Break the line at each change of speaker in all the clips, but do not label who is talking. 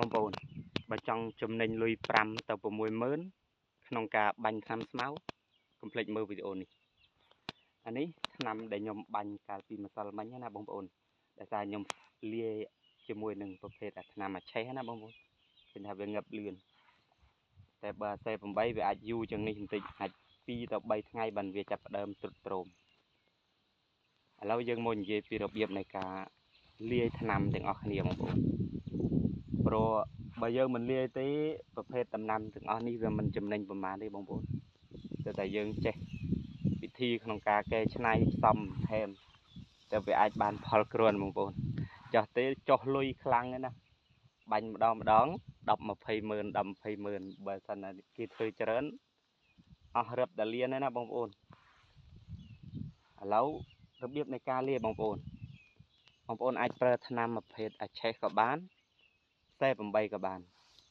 បងប្អូនបើចង់ចំណេញលុយ5ទៅ60000ក្នុងការបាញ់ថ្នាំស្មៅកុំភ្លេចមើលវីដេអូនេះអានេះថ្នាំដែលខ្ញុំបាញ់កាលពីម្សិលមិញណាបងប្អូនដែលតែខ្ញុំលាយជាមួយនឹងប្រភេទថ្នាំអាឆេះណាបងប្អូនឃើញថាវាងឹបលឿនតែបើសេ8វាអាចយូរជាងនេះបន្តិចអាច2ទៅ3ថ្ងៃបានវាចាប់ផ្ដើមទ្រុឌទ្រោមឥឡូវយើងមកនិយាយពីរបៀបនៃការលាយថ្នាំទាំងអស់គ្នាបងប្អូនព្រោះបើយើងមិនលាយទេប្រភេទដំណាំទាំងអស់នេះវាមិនចំណេញប្រមាណទេបងប្អូនតែយើងចេះវិធីក្នុងការកែច្នៃផ្សំបន្ថែមតែវាអាចបានផលគ្រាន់បងប្អូនចាស់ទេចុះលុយខ្លាំងណាស់បាញ់ម្ដង10 20ម៉ឺនបើសិនណាគេធ្វើច្រើនអស់រឹបតាលៀនណាបងប្អូនឥឡូវរបៀបនៃការលាយបងប្អូនអាចប្រើថ្នាំប្រភេទអាឆេះក៏បានសេ8ក៏បាន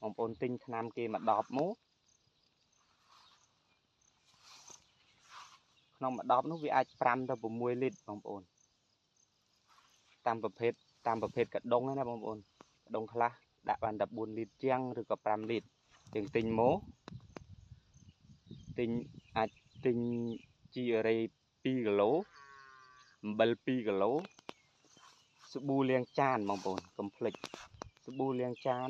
បងប្អូនទិញថ្នាំគេមក10មកក្នុងមួយ10នោះវាអាច5ទៅ6លីត្របងប្អូនតាមប្រភេទកដុងណាបងប្អូនកដុងខ្លះដាក់បានតែ4លីត្រជាងឬក៏5លីត្រយើងទិញមកអាចទិញជីអរ៉េ2គីឡូអំបិល2គីឡូសាប៊ូលាងចានបងប្អូនកុំភ្លេចសាប៊ូលាងចាន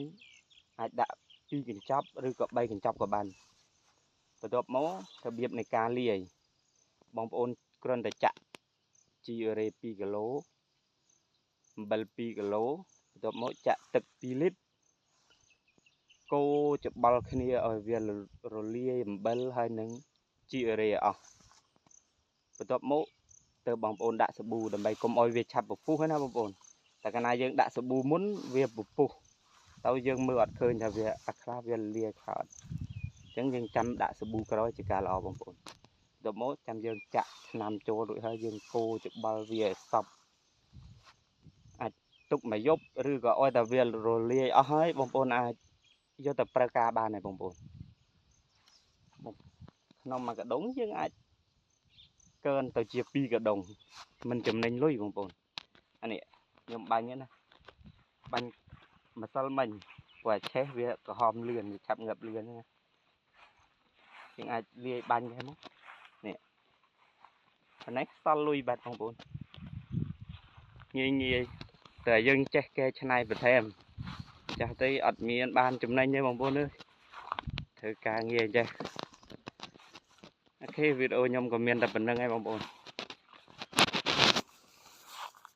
អាចដាក់2កញ្ចប់ឬក៏3កញ្ចប់ក៏បានបន្ទាប់មករបៀបនៃការលាយបងប្អូនគ្រាន់តែចាក់ជីអរ៉េ2គីឡូអំបិល2គីឡូបន្ទាប់មកចាក់ទឹក2លីត្រកូរច្បល់គ្នាឲ្យវារលាយអំបិលហើយនឹងជីអរ៉េអស់បន្ទាប់មកទៅបងប្អូនដាក់សាប៊ូដើម្បីកុំឲ្យវាឆាប់ពពុះណាបងប្អូនតែកាលណាយើងដាក់សាប៊ូមុនវាពពុះទៅយើងមើលអត់ឃើញថាវាអាខ្លះវាលាយខោតអញ្ចឹងយើងចាំដាក់សាប៊ូក្រោយជាការល្អបងប្អូនបន្ទាប់មកចាំយើងចាក់ថ្នាំចូលរួចហើយយើងកូរច្បល់វាឲ្យសព្វអាចទុកមួយយប់ឬក៏ឲ្យតែវារលាយអស់ហើយបងប្អូនអាចយកទៅប្រើការបានហើយបងប្អូនក្នុងមួយកដុងយើងអាចកើនទៅជា2កដុងមិនចំណេញលុយបងប្អូនអានេះខ្ញុំបាញ់ណាបាញ់ម្សិលមិញព្រោះអាឆេះវាក្រហមលឿនវាឆាប់ងឹបលឿនណាយើងអាចលាយបាញ់ហ្នឹងនេះអានេះសល់លុយបាត់បងប្អូនងាយតែយើងចេះកែច្នៃបន្ថែមចាស់ទេអត់មានបានចំណេញទេបងប្អូនអើយធ្វើការងារចេះអូខេវីដេអូខ្ញុំក៏មានតែប៉ុណ្្នឹងឯងបងប្អូន